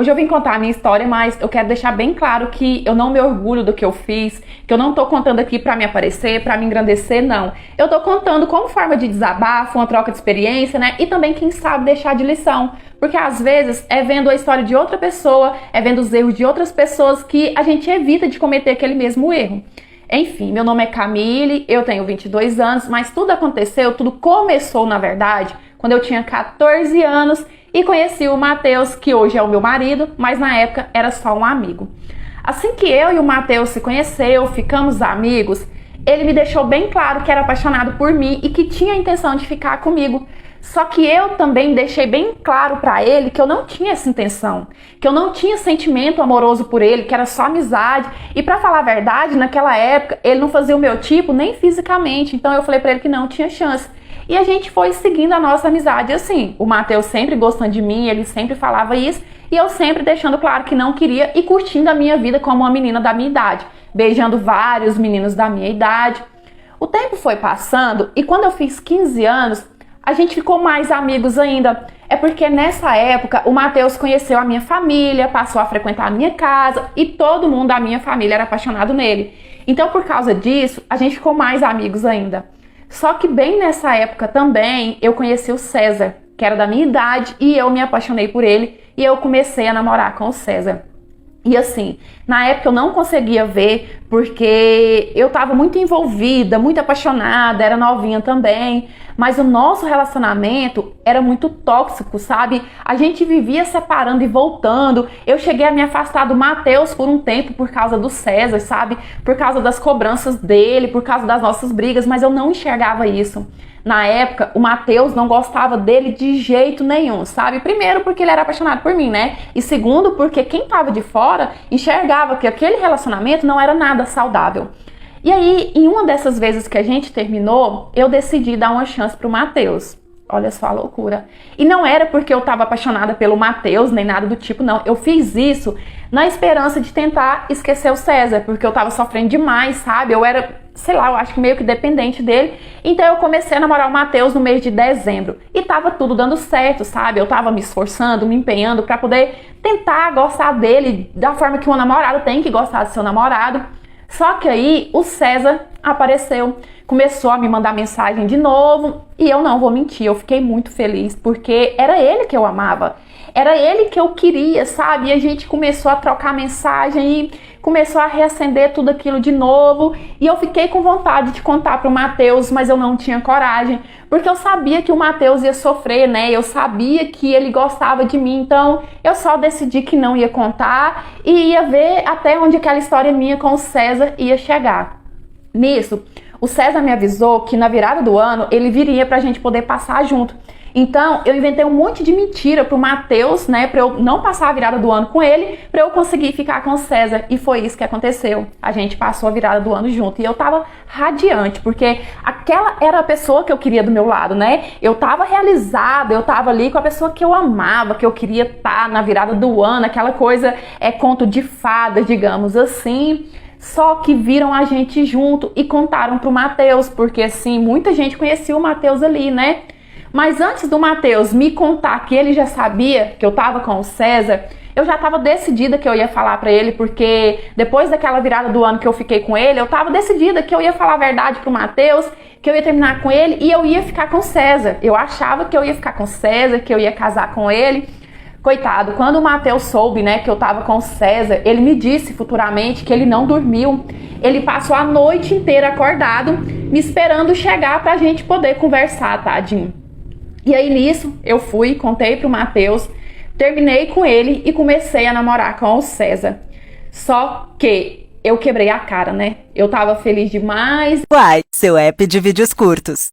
Hoje eu vim contar a minha história, mas eu quero deixar bem claro que eu não me orgulho do que eu fiz, que eu não tô contando aqui pra me aparecer, pra me engrandecer, não. Eu tô contando como forma de desabafo, uma troca de experiência, né? E também, quem sabe, deixar de lição. Porque às vezes é vendo a história de outra pessoa, é vendo os erros de outras pessoas que a gente evita de cometer aquele mesmo erro. Enfim, meu nome é Camille, eu tenho 22 anos, mas tudo aconteceu, tudo começou, na verdade, quando eu tinha 14 anos e conheci o Matheus, que hoje é o meu marido, mas na época era só um amigo. Assim que eu e o Matheus se conheceu, ficamos amigos, ele me deixou bem claro que era apaixonado por mim e que tinha a intenção de ficar comigo. Só que eu também deixei bem claro pra ele que eu não tinha essa intenção, que eu não tinha sentimento amoroso por ele, que era só amizade. E pra falar a verdade, naquela época, ele não fazia o meu tipo nem fisicamente, então eu falei pra ele que não tinha chance. E a gente foi seguindo a nossa amizade assim. O Matheus sempre gostando de mim, ele sempre falava isso, e eu sempre deixando claro que não queria e curtindo a minha vida como uma menina da minha idade, beijando vários meninos da minha idade. O tempo foi passando e quando eu fiz 15 anos, a gente ficou mais amigos ainda. É porque nessa época o Matheus conheceu a minha família, passou a frequentar a minha casa e todo mundo da minha família era apaixonado nele. Então, por causa disso, a gente ficou mais amigos ainda. Só que bem nessa época também eu conheci o César, que era da minha idade, e eu me apaixonei por ele e eu comecei a namorar com o César. E assim, na época eu não conseguia ver porque eu tava muito envolvida, muito apaixonada, era novinha também, mas o nosso relacionamento era muito tóxico, sabe? A gente vivia separando e voltando. Eu cheguei a me afastar do Matheus por um tempo por causa do César, sabe? Por causa das cobranças dele, por causa das nossas brigas, mas eu não enxergava isso. Na época, o Matheus não gostava dele de jeito nenhum, sabe? Primeiro, porque ele era apaixonado por mim, né? E segundo, porque quem tava de fora enxergava que aquele relacionamento não era nada saudável. E aí, em uma dessas vezes que a gente terminou, eu decidi dar uma chance pro Matheus. Olha só a loucura. E não era porque eu tava apaixonada pelo Matheus, nem nada do tipo, não. Eu fiz isso na esperança de tentar esquecer o César, porque eu tava sofrendo demais, sabe? Eu era, sei lá, eu acho que meio que dependente dele. Então eu comecei a namorar o Matheus no mês de dezembro. E tava tudo dando certo, sabe? Eu tava me esforçando, me empenhando pra poder tentar gostar dele da forma que um namorado tem que gostar do seu namorado. Só que aí o César apareceu, começou a me mandar mensagem de novo e eu não vou mentir, eu fiquei muito feliz porque era ele que eu amava, era ele que eu queria, sabe? E a gente começou a trocar mensagem e começou a reacender tudo aquilo de novo e eu fiquei com vontade de contar pro Matheus, mas eu não tinha coragem, porque eu sabia que o Matheus ia sofrer, né? Eu sabia que ele gostava de mim, então eu só decidi que não ia contar e ia ver até onde aquela história minha com o César ia chegar. Nisso, o César me avisou que na virada do ano ele viria pra gente poder passar junto. Então, eu inventei um monte de mentira pro Matheus, né, pra eu não passar a virada do ano com ele, pra eu conseguir ficar com o César. E foi isso que aconteceu. A gente passou a virada do ano junto. E eu tava radiante, porque aquela era a pessoa que eu queria do meu lado, né? Eu tava realizada, eu tava ali com a pessoa que eu amava, que eu queria estar na virada do ano, aquela coisa, conto de fadas, digamos assim. Só que viram a gente junto e contaram pro Matheus, porque assim, muita gente conhecia o Matheus ali, né? Mas antes do Matheus me contar que ele já sabia que eu tava com o César, eu já tava decidida que eu ia falar pra ele, porque depois daquela virada do ano que eu fiquei com ele, eu tava decidida que eu ia falar a verdade pro Matheus, que eu ia terminar com ele e eu ia ficar com o César. Eu achava que eu ia ficar com o César, que eu ia casar com ele. Coitado, quando o Matheus soube, né, que eu tava com o César, ele me disse futuramente que ele não dormiu. Ele passou a noite inteira acordado, me esperando chegar pra gente poder conversar, tadinho. E aí nisso, eu fui, contei pro Matheus, terminei com ele e comecei a namorar com o César. Só que eu quebrei a cara, né? Eu tava feliz demais. Uai, seu app de vídeos curtos.